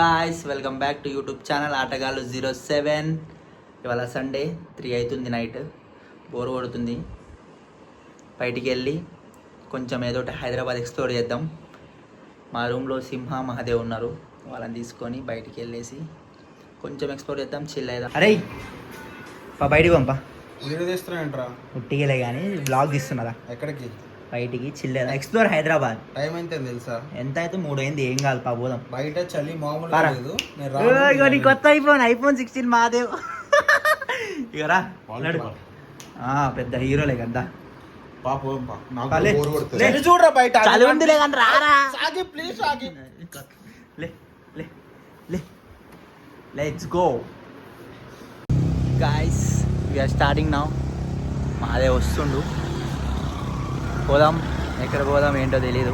Guys welcome back to YouTube channel ఆటగాళ్ళు 07. ఇవాళ Sunday 3 అవుతుంది, నైట్ బోర్ కొడుతుంది. బయటికి వెళ్ళి కొంచెం ఏదో హైదరాబాద్ ఎక్స్ప్లోర్ చేద్దాం. మా రూమ్లో సింహ మహాదేవ్ ఉన్నారు, వాళ్ళని తీసుకొని బయటికి వెళ్ళేసి కొంచెం ఎక్స్ప్లోర్ చేద్దాం, చిల్ అవుదాం. అరే బయటికి పంపా, వీడియో తీస్తున్నాయంట్రా. ఉట్టిగలే కానీ బ్లాగ్ తీస్తున్నారా? ఎక్కడికి? బయటికి చిల్ ఎక్స్ప్లోర్ హైదరాబాద్. టైం ఎంత తెలుసా? ఎంత అయితే 3 అయింది, ఏం కాదు పోదాం. బయట చలి మామూలుగా లేదు. కొత్త ఐఫోన్ 16 మహాదేవ్ ఇక రా, పెద్ద హీరోలే కదా. చూడరా బయట చలి ఉందిలే కానీ రారా. Please let's go guys, we're starting now. Mahadev వస్తుండు, పోదాం. ఎక్కడ పోదాం ఏంటో తెలీదు.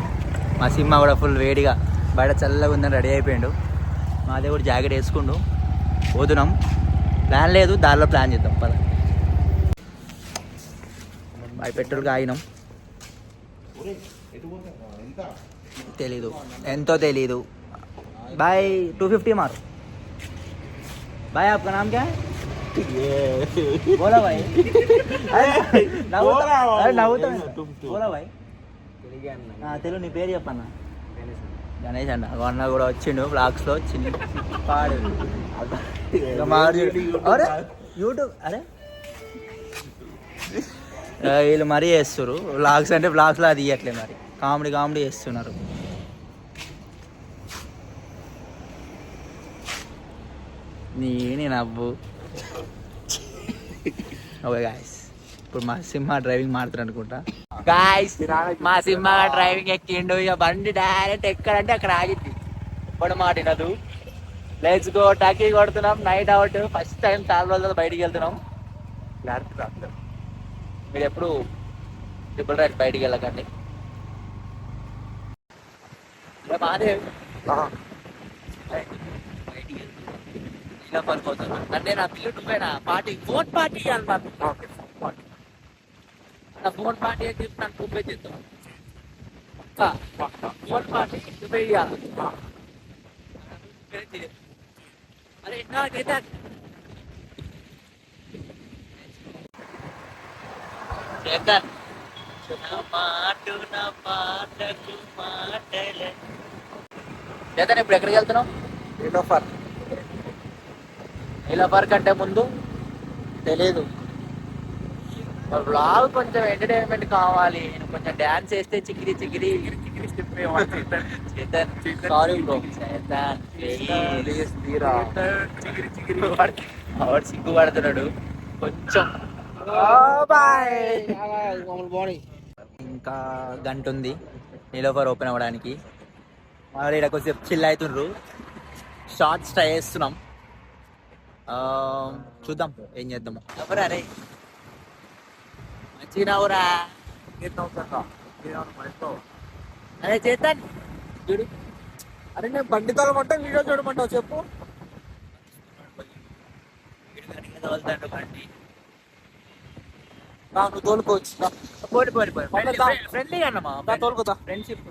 మా సినిమా కూడా ఫుల్ వేడిగా బయట చల్లగా ఉందని రెడీ అయిపోయాడు. మాదే కూడా జాకెట్ వేసుకుండు, పోతున్నాం. ప్లాన్ లేదు, దారిలో ప్లాన్ చేద్దాం పద. బై పెట్రోల్కి ఆగినాం, తెలీదు ఎంతో తెలీదు. బాయ్ 250 मारो. भाई आपका नाम क्या है? बोला भाई. నవ్వుతా बोला भाई. తెలుగు నీ పేరు చెప్పన్న. గణేష్ అన్న. అన్న కూడా వచ్చిండు బ్లాగ్స్లో, చిన్న పాడు అరే యూట్యూబ్. అరే వీళ్ళు మరీ చేస్తున్నారు వ్లాగ్స్, అంటే వ్లాగ్స్లో అది ఇవ్వట్లేదు, మరి కామెడీ చేస్తున్నారు. నీ నవ్వు. ఓకే గాయస్, ఇప్పుడు మా సింహ డ్రైవింగ్ మారుతారు అనుకుంటా. గాయస్ మా సింహ డ్రైవింగ్ ఎక్కిండు. ఇక బండి డైరెక్ట్ ఎక్కడంటే అక్కడ ఆగింది. ఇప్పుడు మాటినదు. Let's go. టకీ కొడుతున్నాం, నైట్ అవుట్. ఫస్ట్ టైం చాలా రోజుల బయటికి వెళ్తున్నాం. మీరు ఎప్పుడు ట్రిపుల్ రైడ్ బయటికి వెళ్ళకండి. మాదేవ్ బయటికి ఇలా పడిపోతున్నా అంటే నా పిల్లలు పోయినా పార్టీ, ఫోన్ పార్టీ ఇవ్వాలి. ఫోన్ పార్టీ అని చెప్పి నాకు చూపే చేద్దాం. ఫోన్ పార్టీ చూపే ఇవ్వాలి. అరే నాకైతే చేద్దాం. చేద్దాం. ఇప్పుడు ఎక్కడికి వెళ్తున్నాం? నీలోఫర్ కంటే ముందు తెలీదు. బ్లాగ్ కొంచెం ఎంటర్టైన్మెంట్ కావాలి. నేను కొంచెం డ్యాన్స్ వేస్తే చికిరి సారీ బ్రో. సిగ్గుపడుతున్నాడు కొంచెం. ఇంకా గంట ఉంది నీలోఫర్ ఓపెన్ అవ్వడానికి. మరి ఇక్కడ కొంచెం చిల్ అవుతుండ్రు. షార్ట్స్ ట్రై చేస్తున్నాం, చూద్దాం ఏం చేద్దాము. ఎవరు అరే మంచిగా అరే చేద్దాం. చూడు, అరే నేను బండి తోలమంటే వీడియో చూడమంటావు చెప్పు. తోలుతాడు బండి. నువ్వు తోలుకోవచ్చు. పోయి ఫ్రెండ్లీగా అన్నమా తోలుకుతా. ఫ్రెండ్షిప్.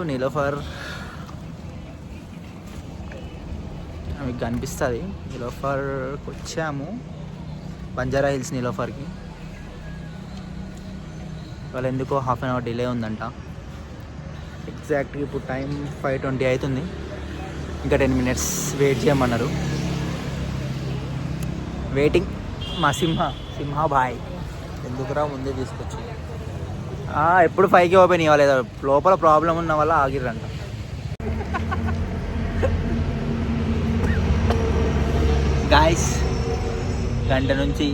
నీలోఫర్ మీకు కనిపిస్తుంది. నీలోఫర్కి వచ్చాము, బంజారా హిల్స్ నీలోఫర్కి. వాళ్ళు ఎందుకో హాఫ్ అన్ అవర్ డిలే ఉందంట. ఎగ్జాక్ట్గా ఇప్పుడు టైం 5:20 అవుతుంది. ఇంకా 10 minutes వెయిట్ చేయమన్నారు. వెయిటింగ్. మా సింహ బాయ్ ఎందుకురా ముందే తీసుకొచ్చి. ఎప్పుడు 5కి ఓపెన్ ఇవ్వలేదు, లోపల ప్రాబ్లం ఉన్న వల్ల ఆగిర్రంట. గాయస్ గంట నుంచి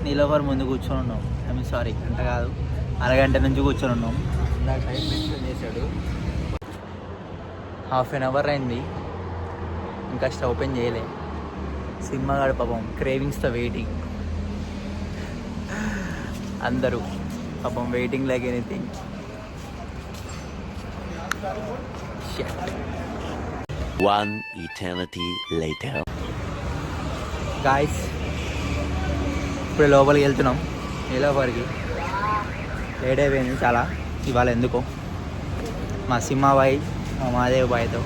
నీలోఫర్ ముందు కూర్చొని ఉన్నాం. సారీ గంట కాదు, అరగంట నుంచి కూర్చొని ఉన్నాం. టైం మెన్షన్ చేశాడు. హాఫ్ అన్ అవర్ అయింది, ఇంకా స్టవ్ ఓపెన్ చేయలే. సినిమా గడ పాపం క్రేవింగ్స్తో వెయిటింగ్. అందరూ పాపం waiting like anything. One eternity later. Guys ఇప్పుడు లోపలికి వెళ్తున్నాం. నీలోపలికి లేట్ అయిపోయింది చాలా ఇవాళ. ఎందుకో మా సింహాబాయి మా మాదేవ్ బాయ్తో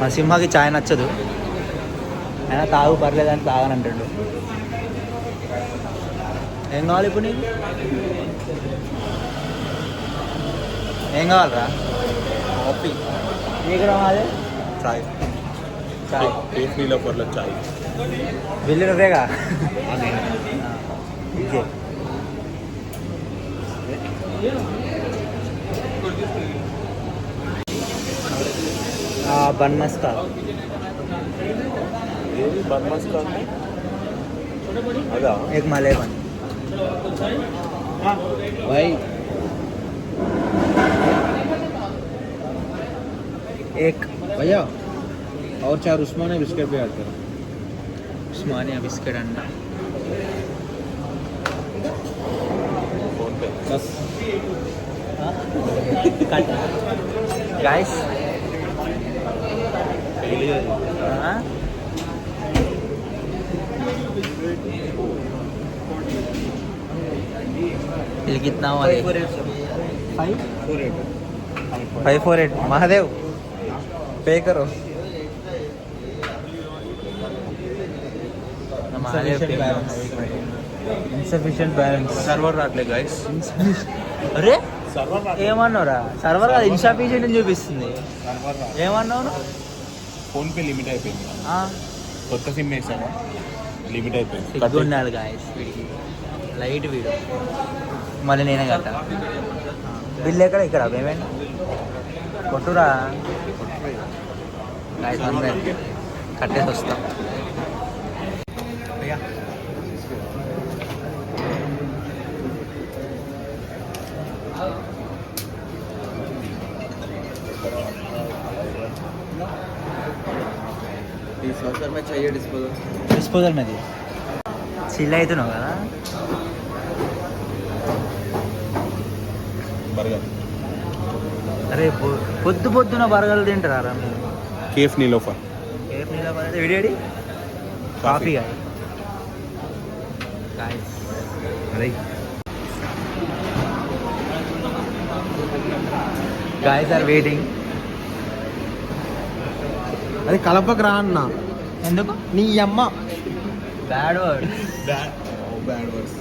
మా సింహాకి చాయ్ నచ్చదు, అయినా తాగు పర్లేదని తాగనంటాడు. ఏం కావాలి ఇప్పుడు నీకు? ఏం కావాలరా? కాఫీ, నీకు రావాలి చాయ్, చాయ్. కేఫ్ నీలోఫర్లో చాయ్. బిల్లు నువ్వేగా. ఇదే బన్ మస్కా. ఏది బన్ మస్కా? అదా एक मले बन भाई. एक भैया और 4 उस्मानिया बिस्किट भी ऐड करो. उस्मानिया बिस्किट अंडा. फोन पे 10. गाइस बिल कितना हुआ? 548. महादेव पे करो. Insufficient balance. సర్వర్ రాట్లే గైస్. అరే సర్వర్ ఏమన్నావురా? సర్వర్ కాదు, ఇన్సఫిషియెంట్ అని చూపిస్తుంది. ఏమన్నావు? ఫోన్ పే లిమిట్ అయిపోయింది. కొత్త సిమ్ వేసామా, లిమిట్ అయిపోయింది. సిగ్గుండాలి గాయస్ వీడికి. లైట్ వీడు మళ్ళీ నేనే కట్ట. బిల్ ఎక్కడ? ఇక్కడ పేమెంట్ కొట్టురా గాయస్. కట్టేసి వస్తాం. డిస్పోజల్ మీద చిల్ అవుతున్నావు కదా. బర్గర్. అరే పొద్దు పొద్దున బర్గర్లు తింటారా మీరు? కేఫ్ నీలోఫర్. కేఫ్ నీళ్ళ విడియడి కాఫీ గాయస్ ఆర్ వెయిటింగ్. అది కలపకు రా అన్న. ఎందుకు? నీ అమ్మ bad word. Bad words.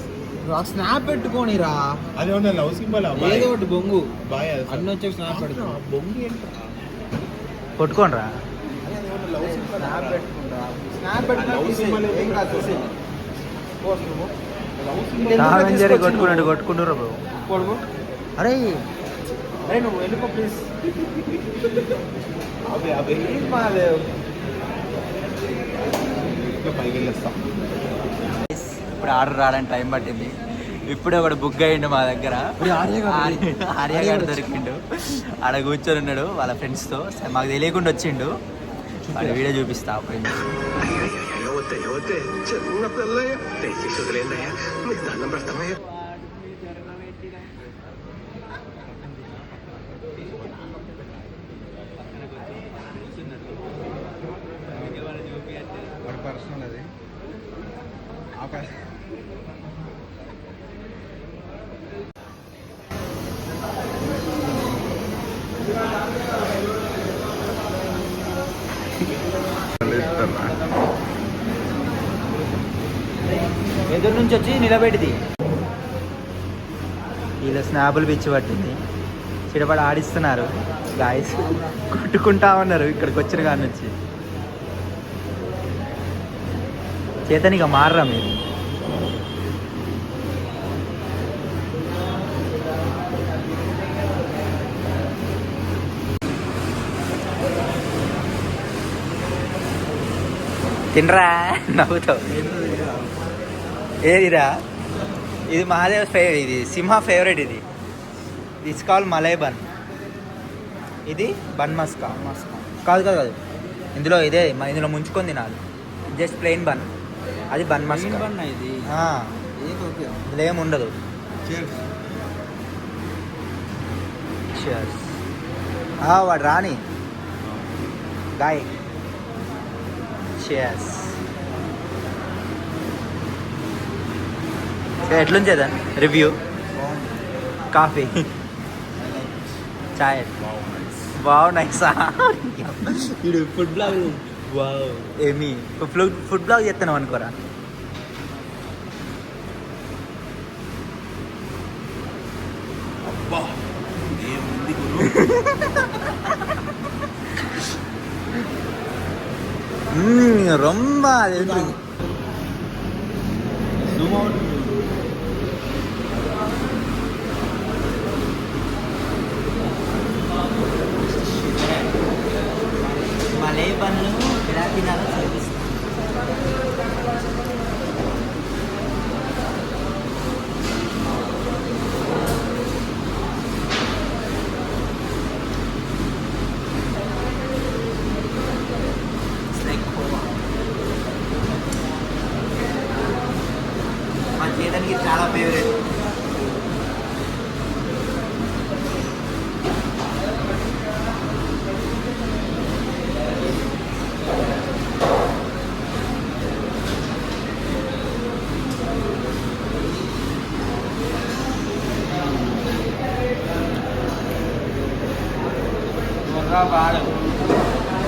Snap పెట్టుకోని రా. అది ఉన్న లవ్ సింబల్ ఏదో ఒకటి బొంగు బాయ్ అన్న వచ్చి స్నాప్ పెట్టుకో. బొంగు ఏంట్రా? కొట్టుకోండి రా. లవ్ సింబల్ స్నాప్ పెట్టుకుంటా. స్నాప్ పెట్టుకో. లవ్ సింబల్ ఏం కాదు చూసేది. టామెంజరీ కొట్టుకున్నాడు. కొట్టుకుంటుర్రు బ్రో. కొడుకు. అరే అరే నువ్వు వెళ్ళిపో ప్లీజ్. అవి అవి మాలేవు. పైకి వెళ్ళేస్తాం. ఇప్పుడు ఆర్డర్ రావడానికి టైం పట్టింది. ఇప్పుడే ఒకటి బుక్ అయ్యిండు మా దగ్గర. ఆర్య గారు దొరికిండు. ఆడ కూర్చొని ఉన్నాడు వాళ్ళ ఫ్రెండ్స్తో. మాకు తెలియకుండా వచ్చిండు. వాడి వీడియో చూపిస్తా. అప్పుడు పర్సనల్ అది. ఎదురు నుంచి వచ్చి నిలబెట్టింది. వీళ్ళ స్నాపులు పిచ్చి పట్టింది. చిడపడ ఆడిస్తున్నారు గాయస్. కొట్టుకుంటా ఉన్నారు ఇక్కడికి వచ్చిన కాడి నుంచి. చేతనిక మారరా మీరు? తినరా నవ్వుతావు. ఏదిరా? ఇది మహాదేవ్ ఇది సింహ ఫేవరెట్. ఇది ఇట్స్ కాల్ మలై బన్. ఇది బన్ మస్కా. కాదు కాదు కాదు, ఇందులో ఇదే ఇందులో ముంచుకొని తినాలి. జస్ట్ ప్లెయిన్ బన్, అది బన్ మస్క్. బన్ ఇది ఇందులో ఏమి ఉండదు. Cheers. వాడు రాని గాయ్. Cheers. ఎట్లుంచేదా రివ్యూ? కాఫీ, చాయ్, వావ్ నైసా. ఇది ఫుడ్ బ్లాగ్. వావ్ ఏమి ఫుడ్ బ్లాగ్ చేస్తాను అనుకోరా. అబ్బా ఏముంది రొంబ మలే బన్ను ఎలా తినాలో చూపిస్తాను. మా చేతనికి చాలా ఫేవరెట్.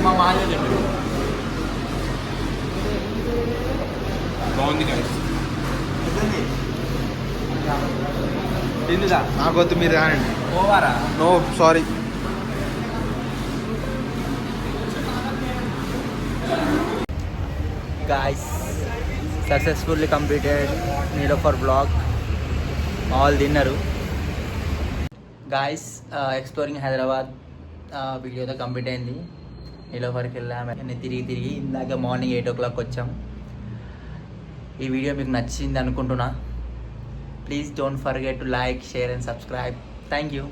మా మాయ బాగుంది guys. తిందుదా నాకొద్దు, మీరు రానండి. ఓవారా? No sorry. Guys, successfully completed Nilofer vlog. All dinner. Guys, exploring Hyderabad వీడియోతో కంప్లీట్ అయింది. నీలోఫర్కి వెళ్ళాము, తిరిగి ఇందాక మార్నింగ్ 8 o'clock వచ్చాం. ఈ వీడియో మీకు నచ్చింది అనుకుంటున్నా. Please don't forget to like, share and subscribe. Thank you.